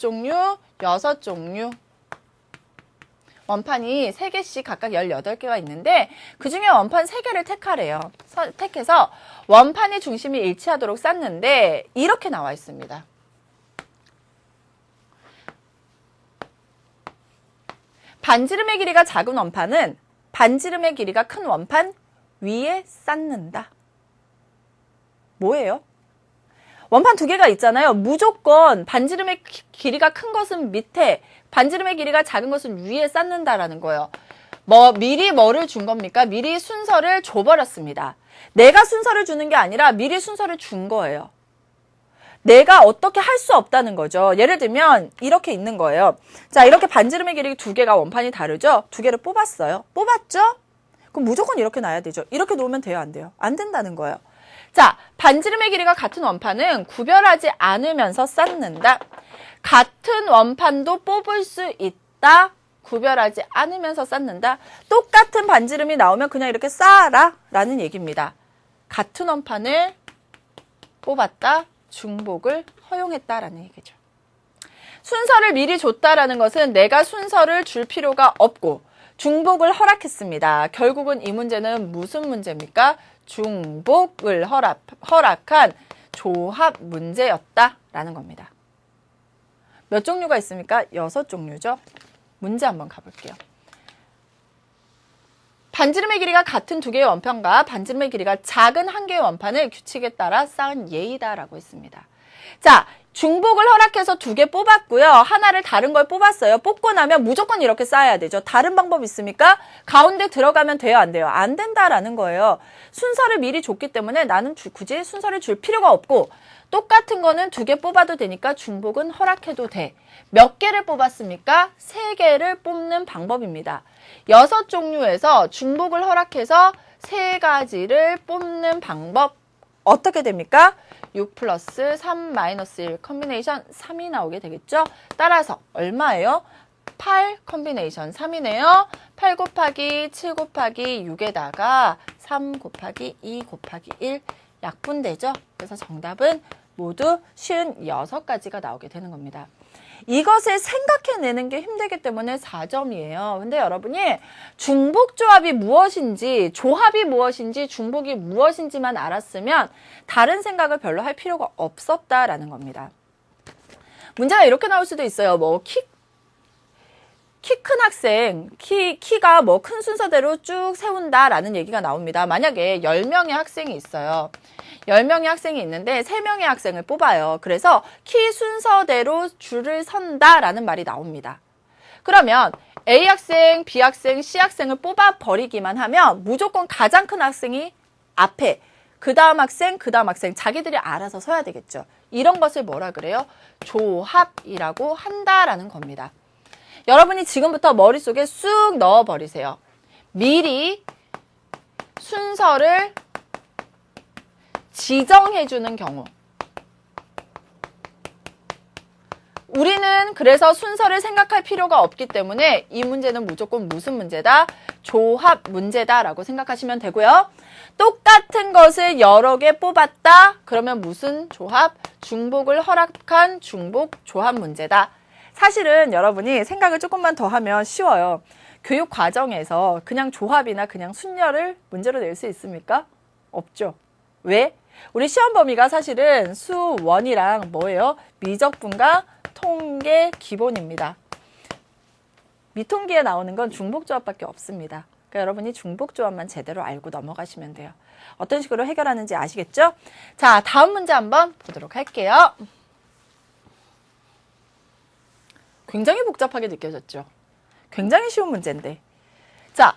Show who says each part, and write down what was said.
Speaker 1: 종류, 6종류. 원판이 3개씩 각각 18개가 있는데 그 중에 원판 3개를 택하래요. 택해서 원판의 중심이 일치하도록 쌌는데 이렇게 나와 있습니다. 반지름의 길이가 작은 원판은 반지름의 길이가 큰 원판 위에 쌓는다. 뭐예요? 원판 2개가 있잖아요. 무조건 반지름의 길이가 큰 것은 밑에, 반지름의 길이가 작은 것은 위에 쌓는다라는 거예요. 미리 뭐를 준 겁니까? 미리 순서를 줘버렸습니다. 내가 순서를 주는 게 아니라 미리 순서를 준 거예요. 내가 어떻게 할 수 없다는 거죠. 예를 들면 이렇게 있는 거예요. 자, 이렇게 반지름의 길이 2개가 원판이 다르죠? 2개를 뽑았어요. 뽑았죠? 그럼 무조건 이렇게 놔야 되죠. 이렇게 놓으면 돼요? 안 돼요? 안 된다는 거예요. 자, 반지름의 길이가 같은 원판은 구별하지 않으면서 쌓는다. 같은 원판도 뽑을 수 있다. 구별하지 않으면서 쌓는다. 똑같은 반지름이 나오면 그냥 이렇게 쌓아라 라는 얘기입니다. 같은 원판을 뽑았다. 중복을 허용했다라는 얘기죠. 순서를 미리 줬다라는 것은 내가 순서를 줄 필요가 없고 중복을 허락했습니다. 결국은 이 문제는 무슨 문제입니까? 중복을 허락한 조합 문제였다라는 겁니다. 몇 종류가 있습니까? 6종류죠. 문제 한번 가볼게요. 반지름의 길이가 같은 2개의 원판과 반지름의 길이가 작은 1개의 원판을 규칙에 따라 쌓은 예이다라고 했습니다. 자, 중복을 허락해서 2개 뽑았고요. 하나를 다른 걸 뽑았어요. 뽑고 나면 무조건 이렇게 쌓아야 되죠. 다른 방법 있습니까? 가운데 들어가면 돼요? 안 돼요? 안 된다라는 거예요. 순서를 미리 줬기 때문에 나는 굳이 순서를 줄 필요가 없고 똑같은 거는 2개 뽑아도 되니까 중복은 허락해도 돼. 몇 개를 뽑았습니까? 3개를 뽑는 방법입니다. 6종류에서 중복을 허락해서 3가지를 뽑는 방법 어떻게 됩니까? 6 플러스 3 마이너스 1 컨비네이션 3이 나오게 되겠죠? 따라서 얼마예요? 8 컨비네이션 3이네요. 8 곱하기 7 곱하기 6에다가 3 곱하기 2 곱하기 1 약분되죠? 그래서 정답은 모두 56가지가 나오게 되는 겁니다. 이것을 생각해내는 게 힘들기 때문에 4점이에요. 근데 여러분이 중복조합이 무엇인지, 조합이 무엇인지, 중복이 무엇인지만 알았으면 다른 생각을 별로 할 필요가 없었다라는 겁니다. 문제가 이렇게 나올 수도 있어요. 키 큰 학생, 키가 큰 순서대로 쭉 세운다라는 얘기가 나옵니다. 만약에 10명의 학생이 있어요. 10명의 학생이 있는데 3명의 학생을 뽑아요. 그래서 키 순서대로 줄을 선다라는 말이 나옵니다. 그러면 A 학생, B 학생, C 학생을 뽑아버리기만 하면 무조건 가장 큰 학생이 앞에, 그 다음 학생, 그 다음 학생, 자기들이 알아서 서야 되겠죠. 이런 것을 뭐라 그래요? 조합이라고 한다라는 겁니다. 여러분이 지금부터 머릿속에 쑥 넣어버리세요. 미리 순서를 지정해주는 경우. 우리는 그래서 순서를 생각할 필요가 없기 때문에 이 문제는 무조건 무슨 문제다? 조합 문제다라고 생각하시면 되고요. 똑같은 것을 여러 개 뽑았다? 그러면 무슨 조합? 중복을 허락한 중복 조합 문제다. 사실은 여러분이 생각을 조금만 더 하면 쉬워요. 교육 과정에서 그냥 조합이나 그냥 순열을 문제로 낼 수 있습니까? 없죠. 왜? 우리 시험 범위가 사실은 수원이랑 뭐예요? 미적분과 통계 기본입니다. 미통기에 나오는 건 중복조합밖에 없습니다. 그러니까 여러분이 중복조합만 제대로 알고 넘어가시면 돼요. 어떤 식으로 해결하는지 아시겠죠? 자, 다음 문제 한번 보도록 할게요. 굉장히 복잡하게 느껴졌죠? 굉장히 쉬운 문제인데. 자,